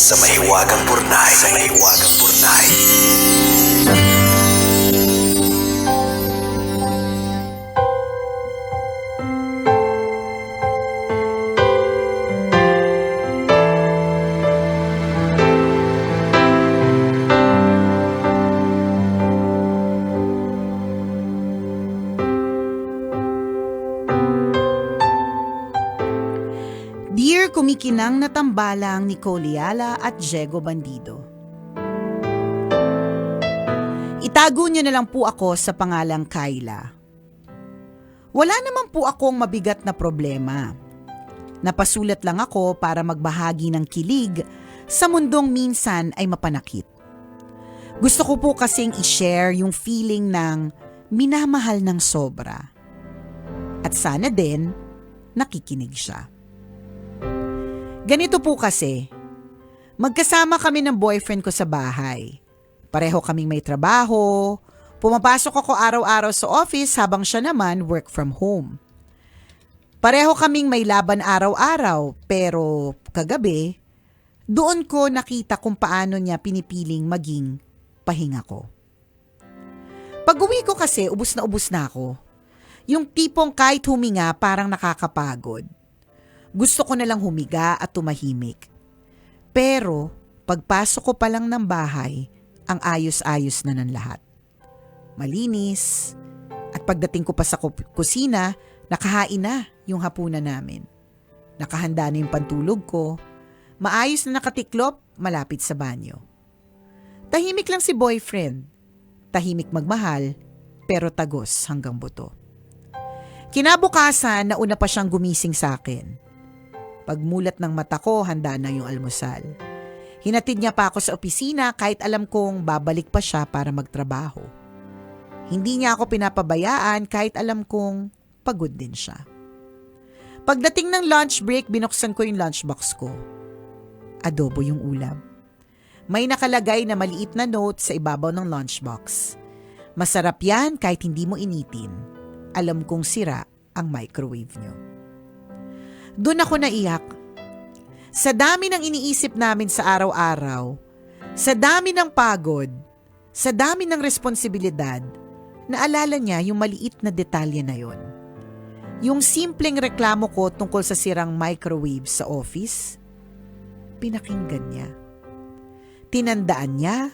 Sa mahiwagang purnay. Sa mahiwagang purnay. Dear kumikinang na tambalang Nicole Yala at Diego Bandido. Itago niyo na lang po ako sa pangalang Kayla. Wala naman po akong mabigat na problema. Napasulat lang ako para magbahagi ng kilig sa mundong minsan ay mapanakit. Gusto ko po kasing i-share yung feeling ng minamahal ng sobra. At sana din nakikinig siya. Ganito po kasi, magkasama kami ng boyfriend ko sa bahay. Pareho kaming may trabaho, pumapasok ako araw-araw sa office habang siya naman work from home. Pareho kaming may laban araw-araw pero kagabi, doon ko nakita kung paano niya pinipiling maging pahinga ko. Pag-uwi ko kasi, ubus na ako. Yung tipong kahit huminga parang nakakapagod. Gusto ko na lang humiga at tumahimik. Pero pagpasok ko pa lang ng bahay, ang ayos-ayos na ng lahat. Malinis. At pagdating ko pa sa kusina, nakahain na yung hapunan namin. Nakahanda na yung pantulog ko. Maayos na nakatiklop, malapit sa banyo. Tahimik lang si boyfriend. Tahimik magmahal, pero tagos hanggang buto. Kinabukasan, nauna pa siyang gumising sa akin. Pagmulat ng mata ko, handa na yung almusal. Hinatid niya pa ako sa opisina kahit alam kong babalik pa siya para magtrabaho. Hindi niya ako pinapabayaan kahit alam kong pagod din siya. Pagdating ng lunch break, binuksan ko yung lunchbox ko. Adobo yung ulam. May nakalagay na maliit na note sa ibabaw ng lunchbox. Masarap yan kahit hindi mo initin. Alam kong sira ang microwave niyo. Doon ako naiyak. Sa dami ng iniisip namin sa araw-araw, sa dami ng pagod, sa dami ng responsibilidad, naalala niya yung maliit na detalye na yon. Yung simpleng reklamo ko tungkol sa sirang microwave sa office, pinakinggan niya. Tinandaan niya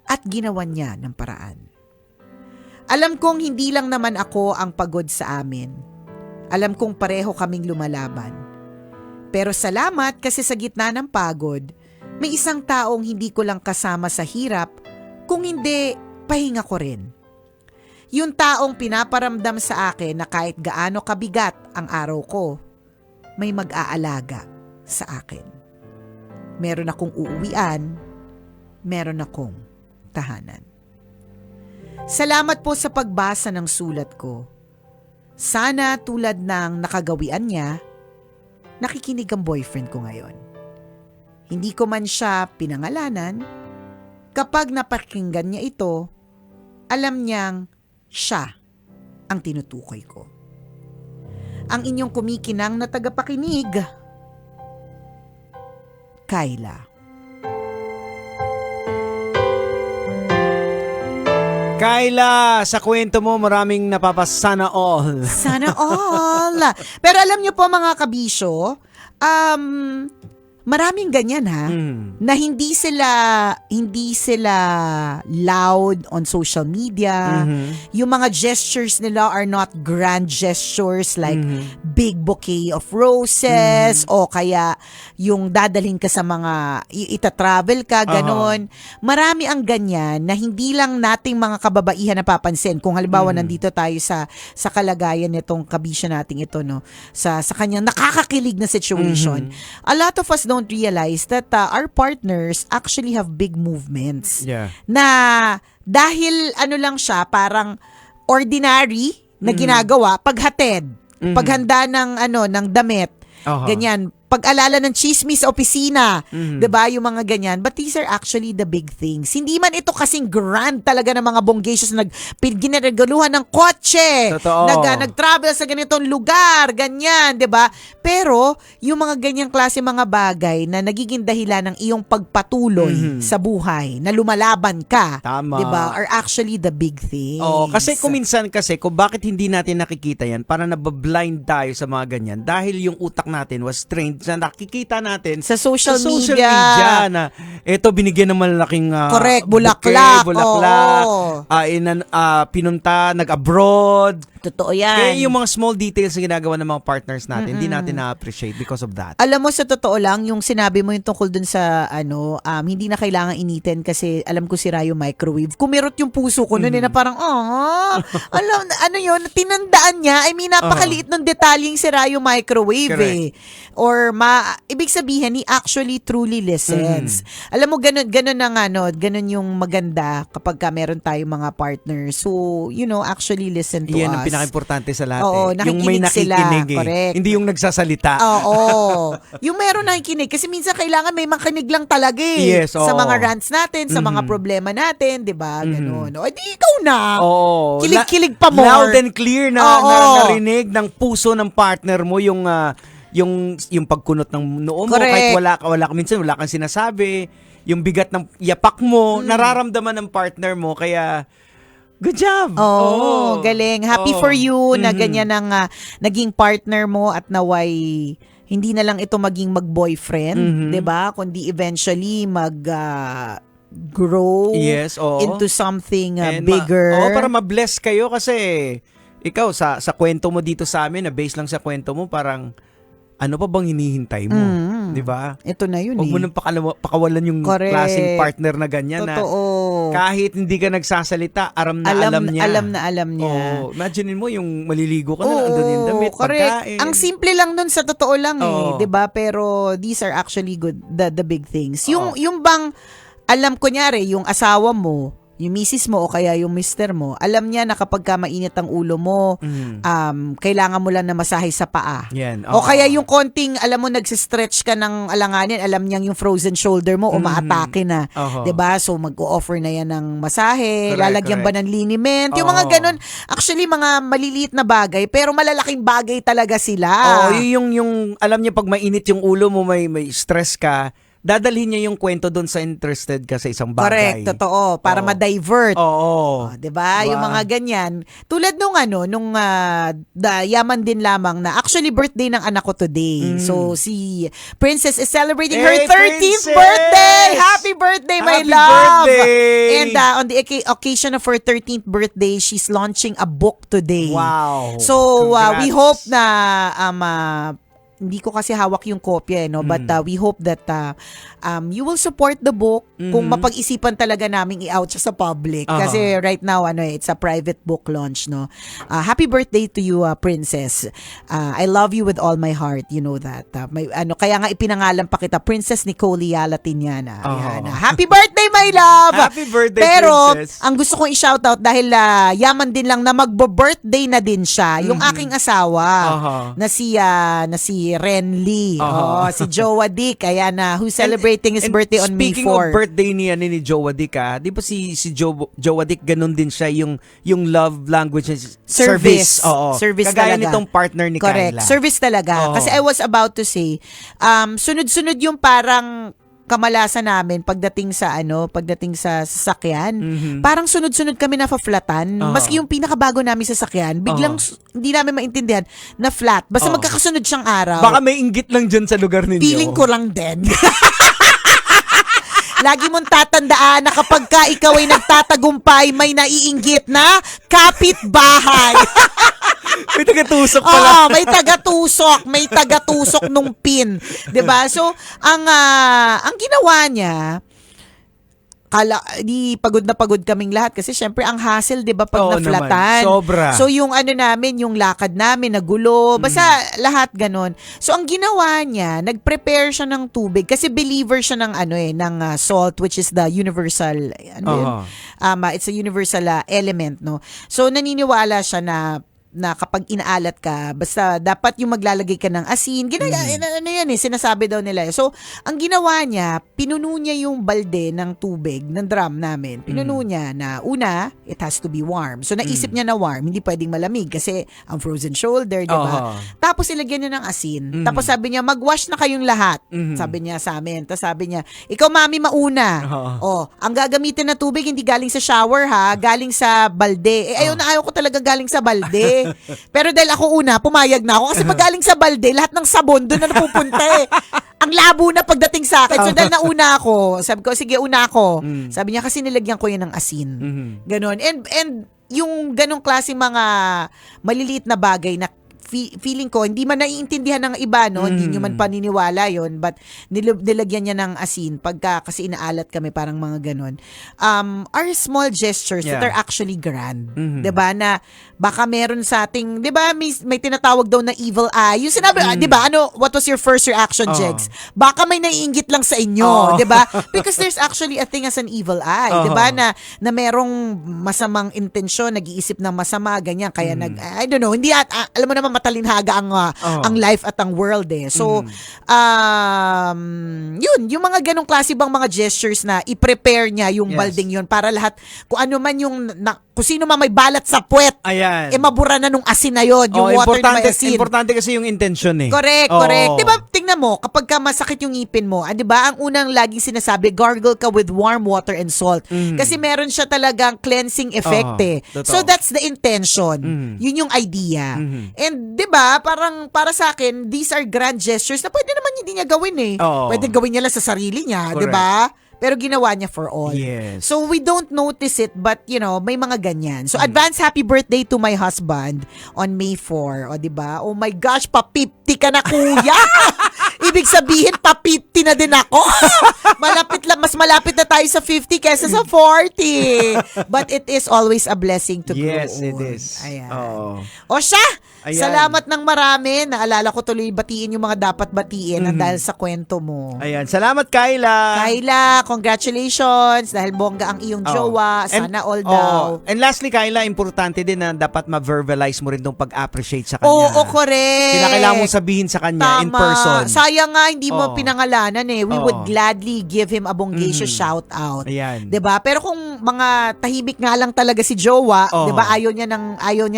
at ginawan niya ng paraan. Alam kong hindi lang naman ako ang pagod sa amin. Alam kong pareho kaming lumalaban. Pero salamat kasi sa gitna ng pagod, may isang taong hindi ko lang kasama sa hirap, kung hindi, pahinga ko rin. Yung taong pinaparamdam sa akin na kahit gaano kabigat ang araw ko, may mag-aalaga sa akin. Meron akong uuwian, meron akong tahanan. Salamat po sa pagbasa ng sulat ko. Sana tulad ng nakagawian niya, nakikinig ang boyfriend ko ngayon. Hindi ko man siya pinangalanan, kapag napakinggan niya ito, alam niyang siya ang tinutukoy ko. Ang inyong kumikinang na tagapakinig, Kayla. Kayla, sa kwento mo maraming napapasana all. Sana all. Pero alam niyo po mga kabisyo, maraming ganyan ha, na hindi sila loud on social media. Yung mga gestures nila are not grand gestures like big bouquet of roses o kaya yung dadalhin ka sa mga ita-travel ka, ganon. Marami ang ganyan na hindi lang nating mga kababaihan napapansin. Kung halimbawa nandito tayo sa kalagayan nitong kabisya nating ito, no, sa kanyang nakakakilig na situation. A lot of us don't realize that our partners actually have big movements. Yeah. Na dahil ano lang siya, parang ordinary na ginagawa, paghatid, paghanda ng ng damit, ganyan, pag-alala ng chismis sa opisina, 'di ba? Yung mga ganyan. But these are actually the big things. Hindi man ito kasing grand talaga ng mga bonggacious na ginagaluhan ng kotse, Totoo. nag-travel sa ganitong lugar, ganyan, 'di ba? Pero yung mga ganyang klase mga bagay na nagiging dahilan ng iyong pagpatuloy sa buhay, na lumalaban ka, Tama. 'di ba? Are actually the big things. Oo, kasi kung minsan kung bakit hindi natin nakikita yan, para nabablind tayo sa mga ganyan dahil yung utak natin was trained na nakikita natin sa social media na eto binigyan ng malaking correct, bouquet, bulaklak. Pinunta, nag-abroad. Totoo yan. Kaya yung mga small details na ginagawa ng mga partners natin, hindi natin na-appreciate because of that. Alam mo, sa totoo lang, yung sinabi mo yung tungkol dun sa, hindi na kailangan initin kasi alam ko sira yung microwave. Kumirot yung puso ko nun na parang, alam, ano yun, tinandaan niya. I mean, napakaliit ng detalyeng sira yung microwave eh. Or, ibig sabihin, he actually truly listens. Alam mo, ganun yung maganda kapag meron tayong mga partners. So, actually listen to yan us. ang pinaka-importante sa lahat. Oo, yung may nakikinig sila. Correct. Hindi yung nagsasalita. Oo. Yung meron nakikinig. Kasi minsan kailangan may makinig lang talaga Yes, sa mga rants natin, sa mga problema natin, di ba? Ganun. O, di ikaw na. Oo. Kilig-kilig pa more. Loud and clear na narinig ng puso ng partner mo yung pagkunot ng noo mo. Correct. Kahit wala minsan wala kang sinasabi. Yung bigat ng yapak mo, nararamdaman ng partner mo. Kaya good job. Oo, galing. Happy for you na ganyan ang naging partner mo at naway hindi na lang ito maging mag-boyfriend, 'di ba? Kundi eventually grow into something bigger. Para ma-bless kayo kasi ikaw sa kwento mo dito sa amin na based lang sa kwento mo, parang ano pa bang hinihintay mo? 'Di ba? Ito na yun. Huwag mo nang pakawalan yung klaseng partner na ganyan. Totoo. Na kahit hindi ka nagsasalita, alam niya. Alam niya. Oh, imagine mo yung maliligo ka na, andun yung damit, pagkain. Ang simple lang nun, sa totoo lang 'di ba? Pero these are actually good, the big things. Yung bang alam, kunyari, yung asawa mo, yung misis mo o kaya yung mister mo, alam niya na kapag ka mainit ang ulo mo, kailangan mo lang na masahe sa paa. Yan. O kaya yung konting, alam mo, nagsistretch ka ng alanganin, alam niyang yung frozen shoulder mo, umaatake na. 'Di ba? So, mag-o-offer na yan ng masahe, lalagyan ba ng liniment, yung mga ganun. Actually, mga maliliit na bagay, pero malalaking bagay talaga sila. Yung alam niya pag mainit yung ulo mo, may stress ka, dadalhin niya yung kwento doon sa interested ka sa isang bagay. Correct, totoo. Para ma-divert. Oo. 'Di ba? Yung mga ganyan. Tulad nung yaman din lamang na actually birthday ng anak ko today. So si Princess is celebrating her 13th birthday. Happy birthday, my love. Birthday. And on the occasion of her 13th birthday, she's launching a book today. Wow. So Congrats. we hope na hindi ko kasi hawak yung kopya, but we hope that you will support the book kung mapag-isipan talaga naming i-out siya sa public. Kasi right now, it's a private book launch, no? Happy birthday to you, Princess. I love you with all my heart, you know that. Kaya nga ipinangalan pa kita, Princess Nicole Yala Tiñana. Happy birthday, my love! Happy birthday, Pero, Princess. ang gusto kong i-shoutout dahil yaman din lang na magbo-birthday na din siya, yung aking asawa, na si Ren Lee. Si Jowa Dick, ayan na, who's celebrating his birthday on May 4. Speaking of birthday ni Jowa Dick, di ba si Jowa Dick, ganun din siya, yung love language is service. Service Kagaya talaga. nitong partner ni Correct. Kyla. Service talaga. Kasi I was about to say, sunod-sunod yung parang kamalasan namin pagdating sa sasakyan. Parang sunod-sunod kami na fa-flatan. Maski yung pinakabago namin sasakyan, biglang hindi namin maintindihan na flat. Basta magkakasunod siyang araw. Baka may inggit lang dyan sa lugar ninyo. Feeling ko lang din. Lagi mong tatandaan na kapag ka ikaw ay nagtatagumpay, may naiinggit na kapitbahay. May tagatusok pala. May tagatusok. May tagatusok nung pin. 'Di ba? So, ang ginawa niya, di pagod na pagod kaming lahat kasi syempre ang hassle, 'di ba, pag na-flatan. Sobra. So yung namin, yung lakad namin nagulo, basta lahat ganon. So ang ginawa niya, nag-prepare siya ng tubig kasi believer siya ng ng salt, which is the universal it's a universal element, no. So naniniwala siya na na kapag inaalat ka, basta dapat yung maglalagay ka ng asin. Ano yan sinasabi daw nila. So, ang ginawa niya, pinuno niya yung balde ng tubig, ng drum namin. Pinuno niya na una, it has to be warm. So, naisip niya na warm, hindi pwedeng malamig kasi ang frozen shoulder, di ba? Tapos, ilagyan niya ng asin. Tapos, sabi niya, mag-wash na kayong lahat. Sabi niya sa amin. Tapos, sabi niya, ikaw, mami, mauna. Ang gagamitin na tubig, hindi galing sa shower, ha? Galing sa balde. Ayaw ko talaga galing sa balde. Pero dahil ako una, pumayag na ako. Kasi pag galing sa balde, lahat ng sabon doon na napupunta Ang labo na pagdating sa akin. So dahil nauna ako, sabi ko, sige, una ako. Sabi niya, kasi nilagyan ko yan ng asin. Ganon. And yung ganong klaseng mga maliliit na bagay na feeling ko, hindi man naiintindihan ng iba, no? Hindi nyo man paniniwala yon, but nilagyan niya ng asin pagka kasi inaalat kami, parang mga ganon. Are small gestures that are actually grand. Diba? Na baka meron sa ating, diba, may tinatawag daw na evil eye. Yung sinabi, diba, what was your first reaction, Jegs? Baka may naiinggit lang sa inyo, diba? Because there's actually a thing as an evil eye, diba? Na merong masamang intensyon, nag-iisip ng masama, ganyan. Kaya I don't know, hindi alam mo naman, matalinhaga ang life at ang world So, yun, yung mga ganong klase bang mga gestures na i-prepare niya yung balding yun para lahat, kung ano man yung, kung sino man may balat sa puwet, mabura na nung asin na yun, yung water na may asin. Importante kasi yung intention Correct. Diba, tingnan mo, kapag ka masakit yung ngipin mo, diba, ang unang laging sinasabi, gargle ka with warm water and salt. Kasi meron siya talagang cleansing effect So, that's the intention. Yun yung idea. And 'di ba, parang para sa akin, these are grand gestures na pwede naman hindi niya gawin Pwede gawin niya lang sa sarili niya, 'di ba? Pero ginawa niya for all. So we don't notice it, but may mga ganyan. So advance happy birthday to my husband on May 4. O 'di ba? Oh my gosh, pa-50 ka na, kuya. Ibig sabihin, pa-50 na din ako. Mas malapit na tayo sa 50 kaysa sa 40. But it is always a blessing to grow old. Yes, it is. Ayan. O siya, salamat ng marami. Naalala ko tuloy batiin yung mga dapat batiin dahil sa kwento mo. Ayan, salamat Kyla. Kyla, congratulations dahil bongga ang iyong jowa. Sana all daw. And lastly, Kyla, importante din na dapat ma-verbalize mo rin tong pag-appreciate sa kanya. Oo, correct. Kailangan mong sabihin sa kanya in person. Sayang nga hindi mo pinangalanan We would gladly give him a bonggacious shout out. Ayan. 'Di ba? Pero kung mga tahimik nga lang talaga si jowa, 'di ba? Ayaw niya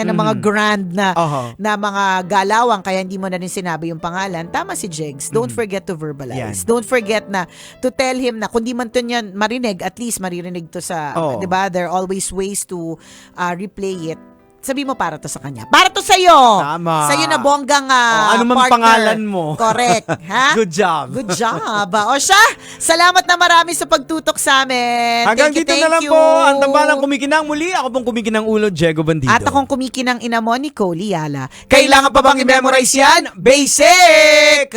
ng mga grand na mga galawang kaya hindi mo na rin sinabi yung pangalan. Tama si Jegs. Don't forget to verbalize. Don't forget na to tell him na kung di man to niyan marinig, at least maririnig to sa, 'di ba? There are always ways to replay it. Sabi mo, para to sa kanya. Para to sa'yo. Tama. Sa'yo na bonggang ano man partner. pangalan mo. Correct. Ha? Good job. Good job. O siya, salamat na marami sa pagtutok sa amin. Hanggang Thank dito you. na lang po. Ang tambalang kumikinang muli. Ako pong kumikinang ulo, Diego Bandido. At akong kumikinang ina mo, Nicole Liala. Kailangan pa bang i-memorize yan? Basic!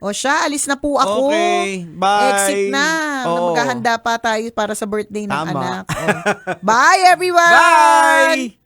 O siya, alis na po ako. Okay, bye. Exit na. Oo. Maghahanda pa tayo para sa birthday ng Tama. anak. Bye, everyone! Bye!